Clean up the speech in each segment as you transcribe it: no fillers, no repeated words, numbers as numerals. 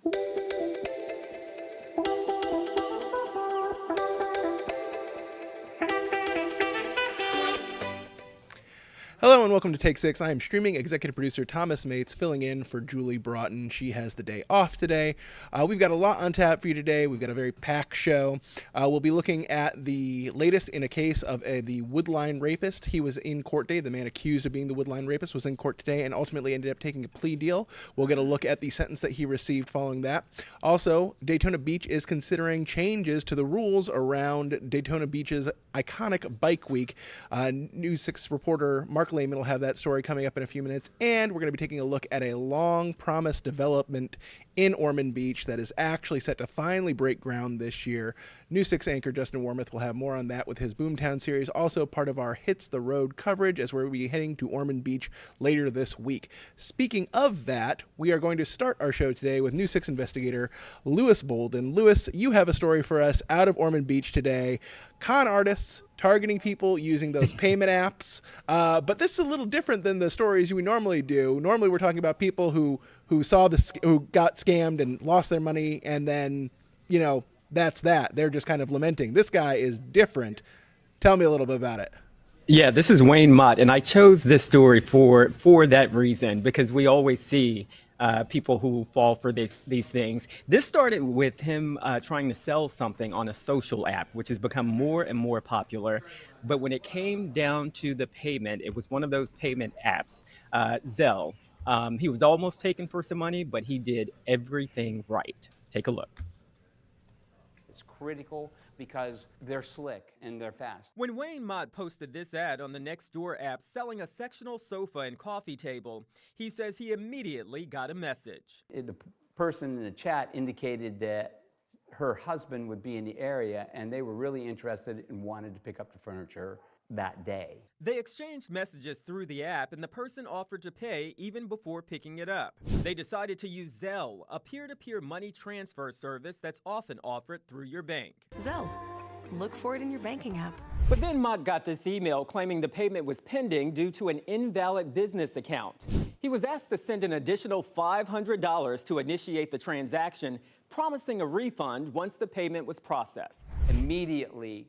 Hello and welcome to Take 6. I am streaming executive producer Thomas Mates filling in for Julie Broughton. She has the day off today. We've got a lot on tap for you today. We've got a very packed show. We'll be looking at the latest in a case of the Woodline rapist. He was in court today. The man accused of being the Woodline rapist was in court today and ultimately ended up taking a plea deal. We'll get a look at the sentence that he received following that. Also, Daytona Beach is considering changes to the rules around Daytona Beach's iconic bike week. News 6 reporter Mark Lehman will have that story coming up in a few minutes, and we're going to be taking a look at a long-promised development in Ormond Beach that is actually set to finally break ground this year. News 6 anchor Justin Warmoth will have more on that with his Boomtown series, also part of our Hits the Road coverage as we'll be heading to Ormond Beach later this week. Speaking of that, we are going to start our show today with News 6 investigator Lewis Bolden. Lewis, you have a story for us out of Ormond Beach today. Con artists targeting people using those payment apps. But this is a little different than the stories we normally do. Normally we're talking about people who got scammed and lost their money, and then, that's that. They're just kind of lamenting. This guy is different. Tell me a little bit about it. Yeah, this is Wayne Mott, and I chose this story for that reason, because we always see people who fall for these things. This started with him trying to sell something on a social app, which has become more and more popular. But when it came down to the payment, it was one of those payment apps, Zelle. He was almost taken for some money, but he did everything right. Take a look. It's critical because they're slick and they're fast. When Wayne Mott posted this ad on the Nextdoor app selling a sectional sofa and coffee table, he says he immediately got a message. The person in the chat indicated that her husband would be in the area and they were really interested and wanted to pick up the furniture that day. They exchanged messages through the app, and the person offered to pay even before picking it up. They decided to use Zelle, a peer-to-peer money transfer service that's often offered through your bank. Zelle. Look for it in your banking app. But then Mott got this email claiming the payment was pending due to an invalid business account. He was asked to send an additional $500 to initiate the transaction, promising a refund once the payment was processed. Immediately,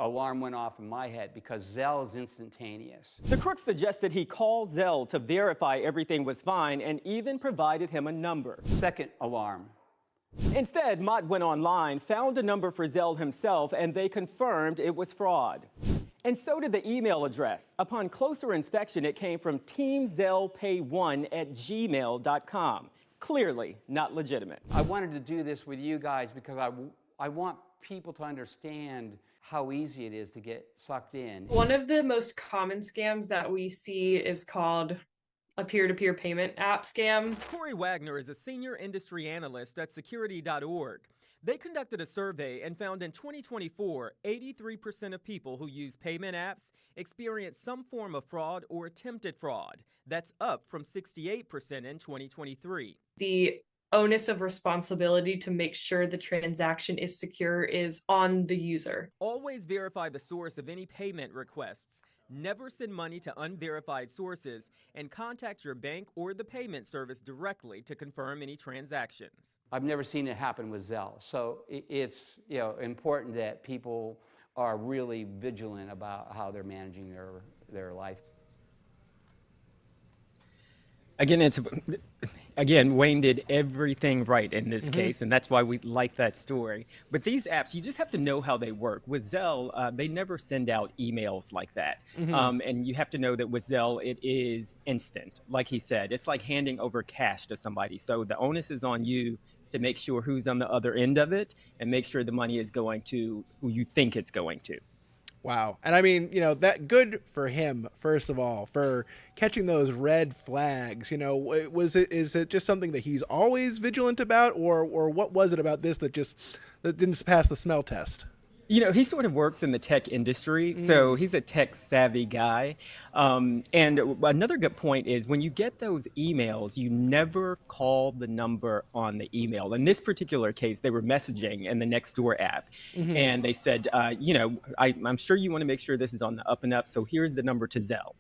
alarm went off in my head because Zelle is instantaneous. The crook suggested he call Zelle to verify everything was fine and even provided him a number. Second alarm. Instead, Mott went online, found a number for Zelle himself, and they confirmed it was fraud. And so did the email address. Upon closer inspection, it came from teamzellpay1@gmail.com. Clearly not legitimate. I wanted to do this with you guys because I want people to understand how easy it is to get sucked in. One of the most common scams that we see is called a peer-to-peer payment app scam. Corey Wagner is a senior industry analyst at security.org. They conducted a survey and found in 2024, 83% of people who use payment apps experienced some form of fraud or attempted fraud. That's up from 68% in 2023. The onus of responsibility to make sure the transaction is secure is on the user. Always verify the source of any payment requests. Never send money to unverified sources, and contact your bank or the payment service directly to confirm any transactions. I've never seen it happen with Zelle, so it's important that people are really vigilant about how they're managing their life. Again, Wayne did everything right in this case, and that's why we like that story. But these apps, you just have to know how they work. With Zelle, they never send out emails like that. And you have to know that with Zelle, it is instant. Like he said, it's like handing over cash to somebody. So the onus is on you to make sure who's on the other end of it and make sure the money is going to who you think it's going to. Wow. And I mean, that good for him, first of all, for catching those red flags. Is it just something that he's always vigilant about, or what was it about this that didn't pass the smell test? He sort of works in the tech industry, so he's a tech savvy guy. And another good point is when you get those emails, you never call the number on the email. In this particular case, they were messaging in the Nextdoor app. And they said, I'm sure you want to make sure this is on the up and up, so here's the number to Zelle.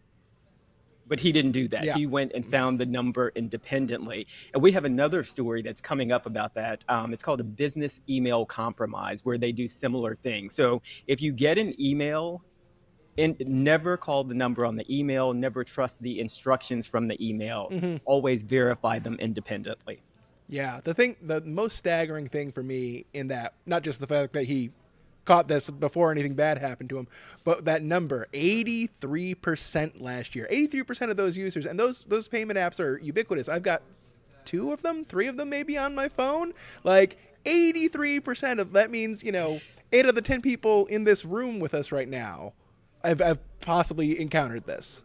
But he didn't do that. Yeah. He went and found the number independently. And we have another story that's coming up about that. It's called a business email compromise, where they do similar things. So if you get an email, and never call the number on the email, never trust the instructions from the email, always verify them independently. Yeah, the most staggering thing for me in that, not just the fact that he caught this before anything bad happened to him, but that number, 83% last year. 83% of those users, and those payment apps are ubiquitous. I've got 2 of them, 3 of them maybe on my phone. Like 83% of that means, 8 of the 10 people in this room with us right now I've possibly encountered this.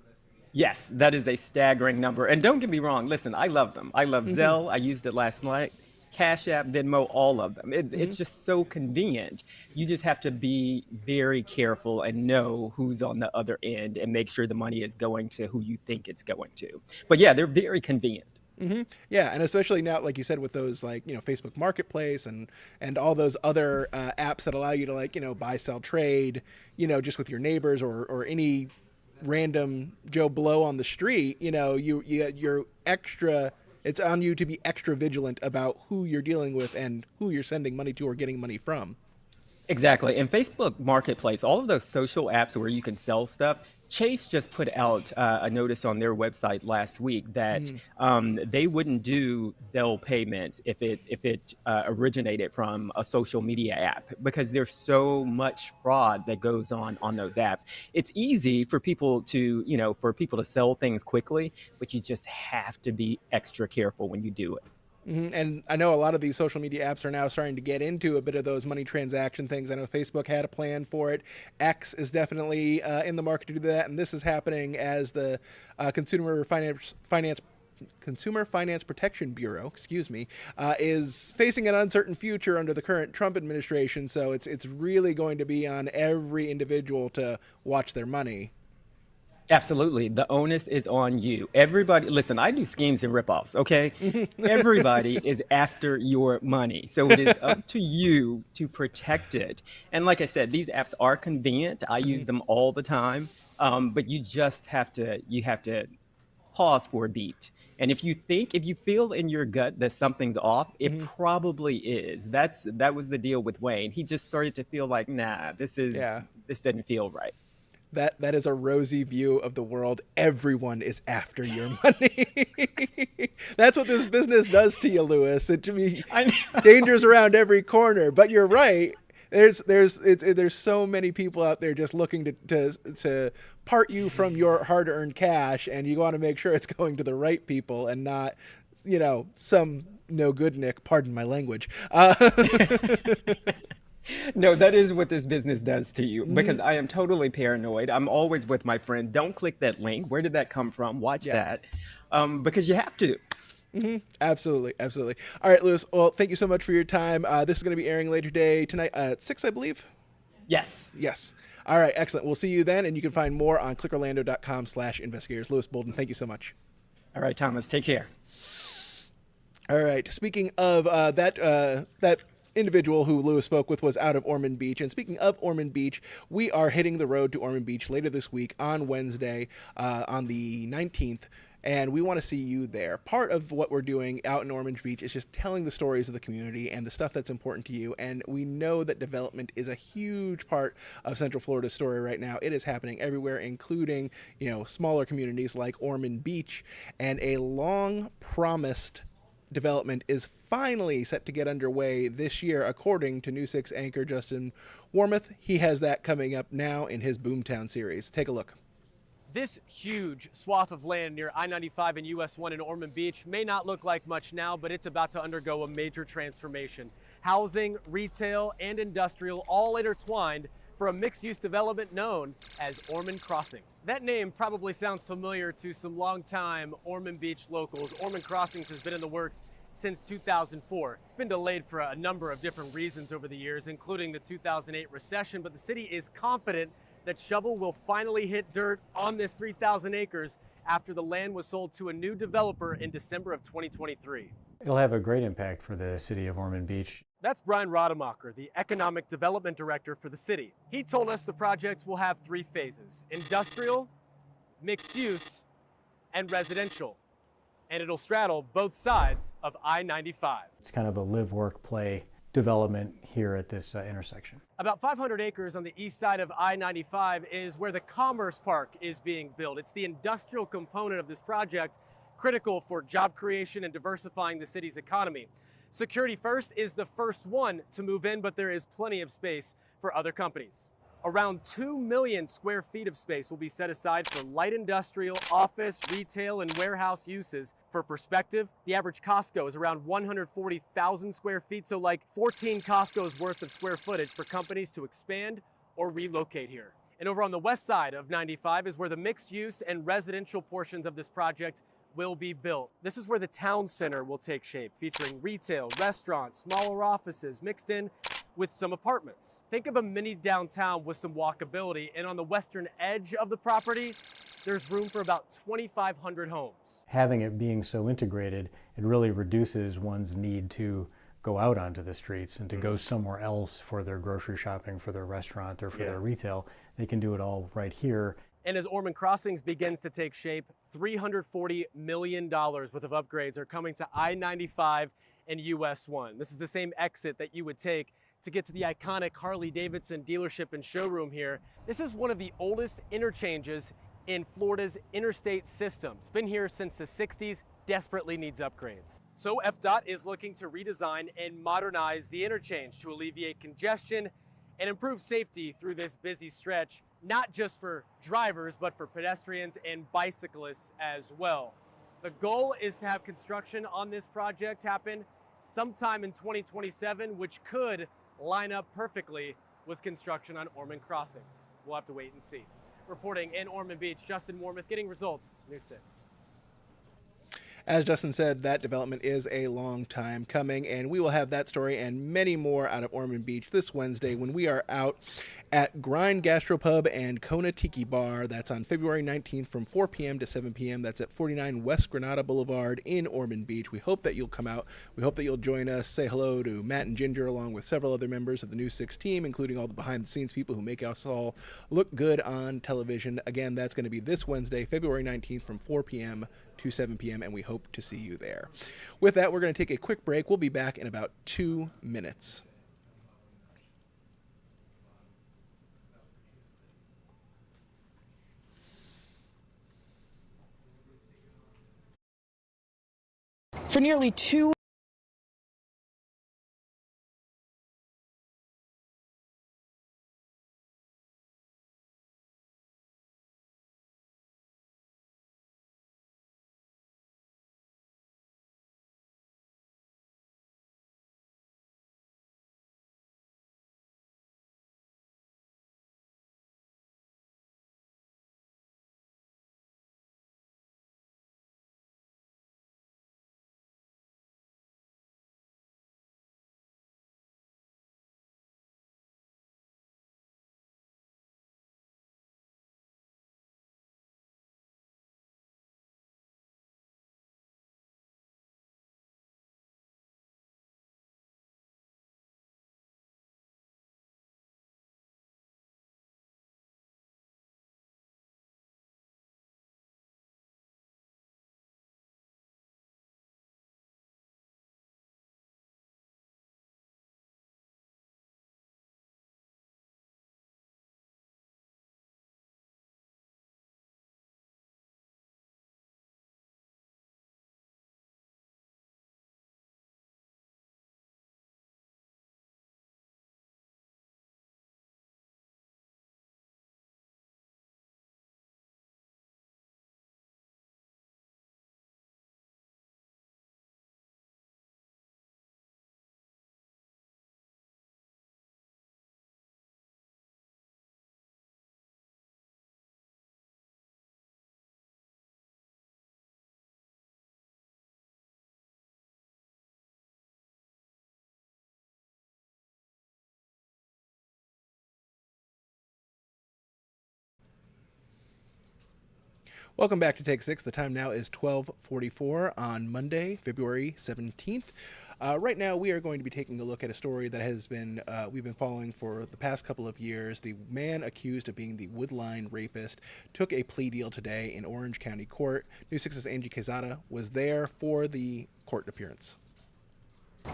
Yes, that is a staggering number. And don't get me wrong, listen, I love them. I love Zelle. I used it last night. Cash App, Venmo, all of them. It's just so convenient. You just have to be very careful and know who's on the other end and make sure the money is going to who you think it's going to. But yeah, they're very convenient. Yeah, and especially now, like you said, with those Facebook Marketplace and all those other apps that allow you to buy, sell, trade, just with your neighbors or any random Joe Blow on the street. You're extra. It's on you to be extra vigilant about who you're dealing with and who you're sending money to or getting money from. Exactly. And Facebook Marketplace, all of those social apps where you can sell stuff, Chase just put out a notice on their website last week that they wouldn't do Zelle payments if it originated from a social media app, because there's so much fraud that goes on those apps. It's easy for people to sell things quickly, but you just have to be extra careful when you do it. And I know a lot of these social media apps are now starting to get into a bit of those money transaction things. I know Facebook had a plan for it. X is definitely in the market to do that. And this is happening as the Consumer Finance Protection Bureau, is facing an uncertain future under the current Trump administration. So it's really going to be on every individual to watch their money. Absolutely. The onus is on you. Everybody, listen, I do schemes and ripoffs, okay? Everybody is after your money. So it is up to you to protect it. And like I said, these apps are convenient. I use them all the time. But you just have to pause for a beat. And if you feel in your gut that something's off, it probably is. That was the deal with Wayne. He just started to feel like, nah, this didn't feel right. That is a rosy view of the world. Everyone is after your money. That's what this business does to you, Lewis. It be dangers around every corner. But you're right. There's so many people out there just looking to part you from your hard-earned cash, and you want to make sure it's going to the right people and not, some no good Nick. Pardon my language. No, that is what this business does to you, because I am totally paranoid. I'm always with my friends. Don't click that link. Where did that come from? Watch that. Because you have to. Absolutely. All right, Lewis. Well, thank you so much for your time. This is going to be airing later today, tonight at 6, I believe. Yes. All right, excellent. We'll see you then, and you can find more on clickorlando.com/investigators. Lewis Bolden, thank you so much. All right, Thomas, take care. All right. Speaking of that individual who Lewis spoke with was out of Ormond Beach. And speaking of Ormond Beach, we are hitting the road to Ormond Beach later this week on Wednesday, on the 19th. And we want to see you there. Part of what we're doing out in Ormond Beach is just telling the stories of the community and the stuff that's important to you. And we know that development is a huge part of Central Florida's story right now. It is happening everywhere, including, smaller communities like Ormond Beach. And a long promised development is finally set to get underway this year, according to News 6 anchor Justin Warmoth. He has that coming up now in his Boomtown series. Take a look. This huge swath of land near I-95 and US 1 in Ormond Beach may not look like much now, but it's about to undergo a major transformation. Housing, retail, and industrial all intertwined for a mixed-use development known as Ormond Crossings. That name probably sounds familiar to some longtime Ormond Beach locals. Ormond Crossings has been in the works since 2004. It's been delayed for a number of different reasons over the years, including the 2008 recession, but the city is confident that shovel will finally hit dirt on this 3,000 acres after the land was sold to a new developer in December of 2023. It'll have a great impact for the city of Ormond Beach. That's Brian Rademacher, the Economic Development Director for the city. He told us the project will have 3 phases: industrial, mixed use, and residential. And it'll straddle both sides of I-95. It's kind of a live, work, play development here at this intersection. About 500 acres on the east side of I-95 is where the Commerce Park is being built. It's the industrial component of this project, critical for job creation and diversifying the city's economy. Security First is the first one to move in, but there is plenty of space for other companies. Around 2 million square feet of space will be set aside for light industrial, office, retail, and warehouse uses. For perspective, the average Costco is around 140,000 square feet, so like 14 Costco's worth of square footage for companies to expand or relocate here. And over on the west side of 95 is where the mixed use and residential portions of this project will be built. This is where the town center will take shape, featuring retail, restaurants, smaller offices mixed in with some apartments. Think of a mini downtown with some walkability, and on the western edge of the property, there's room for about 2,500 homes. Having it being so integrated, it really reduces one's need to go out onto the streets and to go somewhere else for their grocery shopping, for their restaurant, or for their retail. They can do it all right here. And as Ormond Crossings begins to take shape, $340 million worth of upgrades are coming to I-95 and US 1. This is the same exit that you would take to get to the iconic Harley-Davidson dealership and showroom here. This is one of the oldest interchanges in Florida's interstate system. It's been here since the 60s, desperately needs upgrades. So FDOT is looking to redesign and modernize the interchange to alleviate congestion and improve safety through this busy stretch, not just for drivers, but for pedestrians and bicyclists as well. The goal is to have construction on this project happen sometime in 2027, which could line up perfectly with construction on Ormond Crossings. We'll have to wait and see. Reporting in Ormond Beach, Justin Warmoth, getting results, News 6. As Justin said, that development is a long time coming, and we will have that story and many more out of Ormond Beach this Wednesday when we are out at Grind Gastropub and Kona Tiki Bar. That's on February 19th from 4 p.m. to 7 p.m. That's at 49 West Granada Boulevard in Ormond Beach. We hope that you'll come out. We hope that you'll join us, say hello to Matt and Ginger, along with several other members of the News 6 team, including all the behind-the-scenes people who make us all look good on television. Again, that's going to be this Wednesday, February 19th from 4 p.m. to 7 p.m., and we hope to see you there. With that, we're going to take a quick break. We'll be back in about 2 minutes. For nearly 2 Welcome back to Take 6. The time now is 12:44 on Monday, February 17th. Right now, we are going to be taking a look at a story that has been we've been following for the past couple of years. The man accused of being the Woodline rapist took a plea deal today in Orange County Court. News 6's Angie Quezada was there for the court appearance.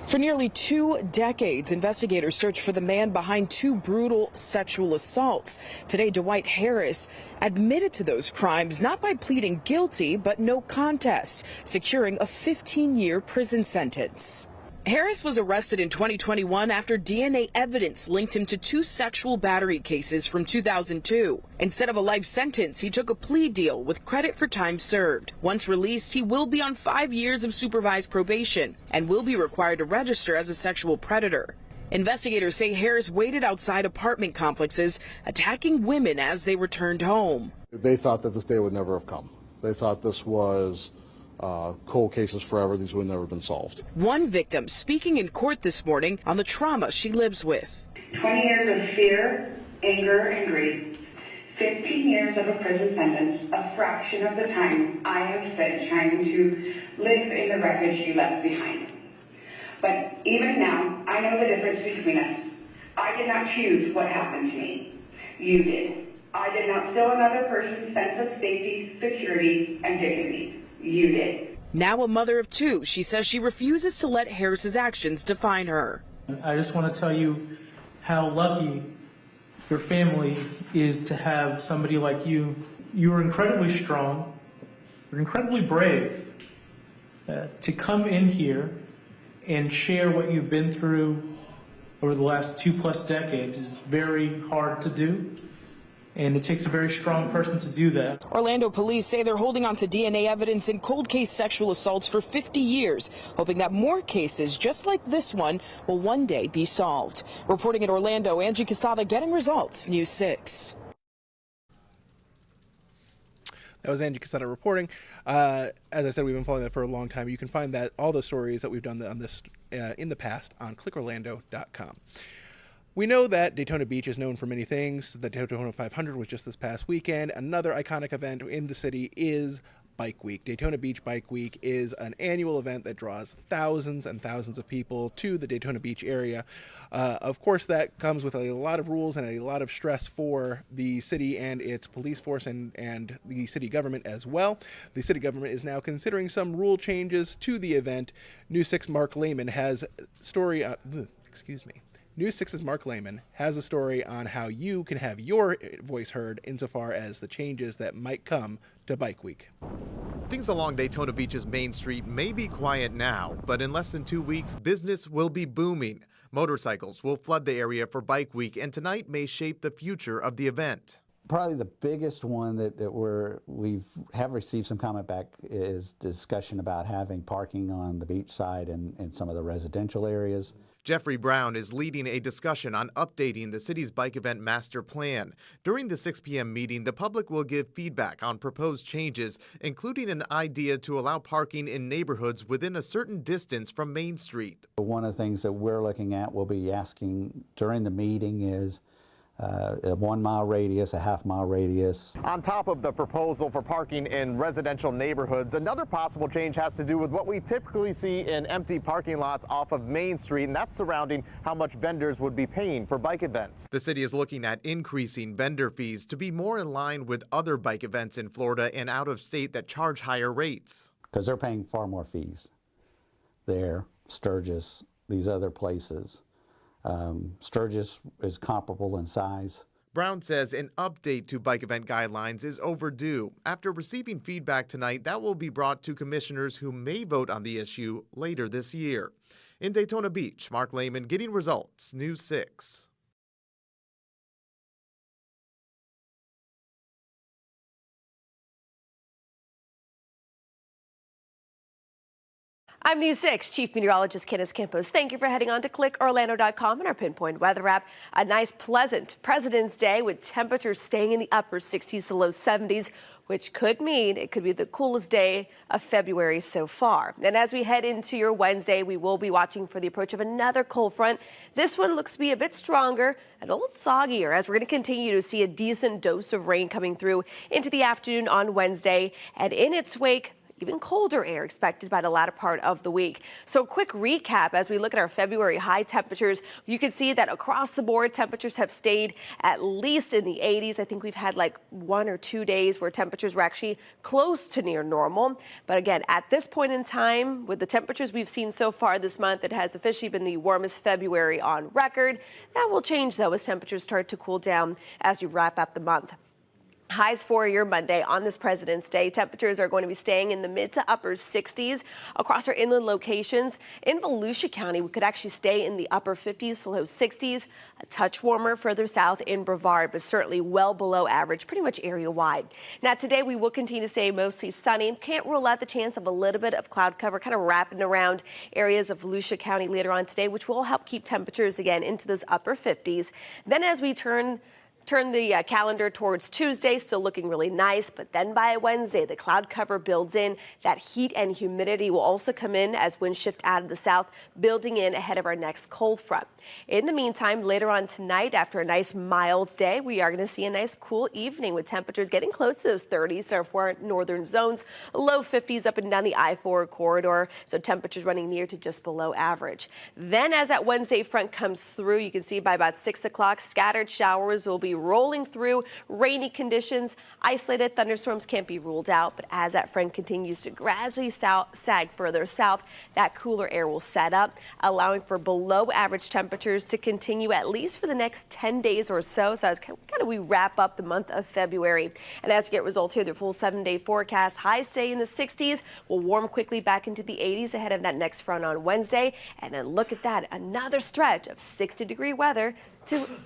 For nearly 2 decades, investigators searched for the man behind 2 brutal sexual assaults. Today, Dwight Harris admitted to those crimes, not by pleading guilty, but no contest, securing a 15-year prison sentence. Harris was arrested in 2021 after DNA evidence linked him to 2 sexual battery cases from 2002. Instead of a life sentence, he took a plea deal with credit for time served. Once released, he will be on 5 years of supervised probation and will be required to register as a sexual predator. Investigators say Harris waited outside apartment complexes, attacking women as they returned home. They thought that this day would never have come. They thought this was cold cases forever. These would never have been solved. One victim speaking in court this morning on the trauma she lives with. 20 years of fear, anger, and grief. 15 years of a prison sentence, a fraction of the time I have spent trying to live in the wreckage you left behind. But even now, I know the difference between us. I did not choose what happened to me. You did. I did not steal another person's sense of safety, security, and dignity. You did. Now a mother of 2, she says she refuses to let Harris's actions define her. I just want to tell you how lucky your family is to have somebody like you. You are incredibly strong. You're incredibly brave. To come in here and share what you've been through over the last 2+ decades is very hard to do. And it takes a very strong person to do that. Orlando police say they're holding on to DNA evidence in cold case sexual assaults for 50 years, hoping that more cases just like this one will one day be solved. Reporting in Orlando, Angie Quezada, Getting Results, News 6. That was Angie Quezada reporting. As I said, we've been following that for a long time. You can find that all the stories that we've done on this in the past on clickorlando.com. We know that Daytona Beach is known for many things. The Daytona 500 was just this past weekend. Another iconic event in the city is Bike Week. Daytona Beach Bike Week is an annual event that draws thousands and thousands of people to the Daytona Beach area. Of course, that comes with a lot of rules and a lot of stress for the city and its police force and the city government as well. The city government is now considering some rule changes to the event. News 6 Mark Lehman has story. News 6's Mark Lehman has a story on how you can have your voice heard insofar as the changes that might come to Bike Week. Things along Daytona Beach's Main Street may be quiet now, but in less than 2 weeks, business will be booming. Motorcycles will flood the area for Bike Week, and tonight may shape the future of the event. Probably the biggest one that we have received some comment back is discussion about having parking on the beach side and in some of the residential areas. Jeffrey Brown is leading a discussion on updating the city's bike event master plan. During the 6 p.m. meeting, the public will give feedback on proposed changes, including an idea to allow parking in neighborhoods within a certain distance from Main Street. One of the things that we're looking at, we'll be asking during the meeting is a 1 mile radius, a half-mile radius. On top of the proposal for parking in residential neighborhoods, another possible change has to do with what we typically see in empty parking lots off of Main Street, and that's surrounding how much vendors would be paying for bike events. The city is looking at increasing vendor fees to be more in line with other bike events in Florida and out of state that charge higher rates. Because they're paying far more fees there, Sturgis, these other places. Sturgis is comparable in size. Brown says an update to bike event guidelines is overdue. After receiving feedback tonight, that will be brought to commissioners who may vote on the issue later this year. In Daytona Beach, Mark Lehman, Getting Results, News 6. I'm News 6 Chief Meteorologist Candace Campos. Thank you for heading on to clickorlando.com and our Pinpoint Weather app. A nice, pleasant President's Day with temperatures staying in the upper 60s to low 70s, which could mean it could be the coolest day of February so far. And as we head into your Wednesday, we will be watching for the approach of another cold front. This one looks to be a bit stronger and a little soggier as we're going to continue to see a decent dose of rain coming through into the afternoon on Wednesday. And in its wake, even colder air expected by the latter part of the week. So quick recap as we look at our February high temperatures. You can see that across the board, temperatures have stayed at least in the 80s. I think we've had like 1 or 2 days where temperatures were actually close to near normal. But again, at this point in time, with the temperatures we've seen so far this month, it has officially been the warmest February on record. That will change though as temperatures start to cool down as we wrap up the month. Highs for your Monday on this President's Day. Temperatures are going to be staying in the mid to upper 60s across our inland locations. In Volusia County, we could actually stay in the upper 50s to low 60s. A touch warmer further south in Brevard, but certainly well below average, pretty much area-wide. Now today we will continue to stay mostly sunny. Can't rule out the chance of a little bit of cloud cover kind of wrapping around areas of Volusia County later on today, which will help keep temperatures again into those upper 50s. Then as we turn the calendar towards Tuesday, still looking really nice, but then by Wednesday, the cloud cover builds in. That heat and humidity will also come in as winds shift out of the south, building in ahead of our next cold front. In the meantime, later on tonight, after a nice mild day, we are going to see a nice cool evening with temperatures getting close to those 30s in our northern zones, low 50s up and down the I-4 corridor, so temperatures running near to just below average. Then as that Wednesday front comes through, you can see by about 6 o'clock, scattered showers will be rolling through, rainy conditions, isolated thunderstorms can't be ruled out, but as that front continues to gradually sag further south, that cooler air will set up, allowing for below average temperatures to continue at least for the next 10 days or so. So as kind of we wrap up the month of February. And as you get results here, the full 7-day forecast, highs stay in the 60s, will warm quickly back into the 80s ahead of that next front on Wednesday. And then look at that, another stretch of 60-degree weather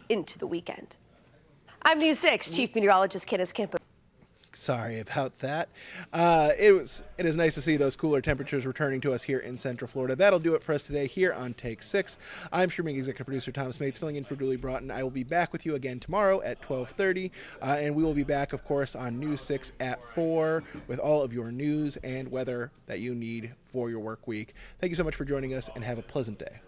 into the weekend. I'm News 6 Chief Meteorologist Candace Campos. Sorry about that. It is nice to see those cooler temperatures returning to us here in Central Florida. That'll do it for us today here on Take 6. I'm streaming executive producer Thomas Mates, filling in for Julie Broughton. I will be back with you again tomorrow at 12:30, and we will be back, of course, on News 6 at 4 with all of your news and weather that you need for your work week. Thank you so much for joining us, and have a pleasant day.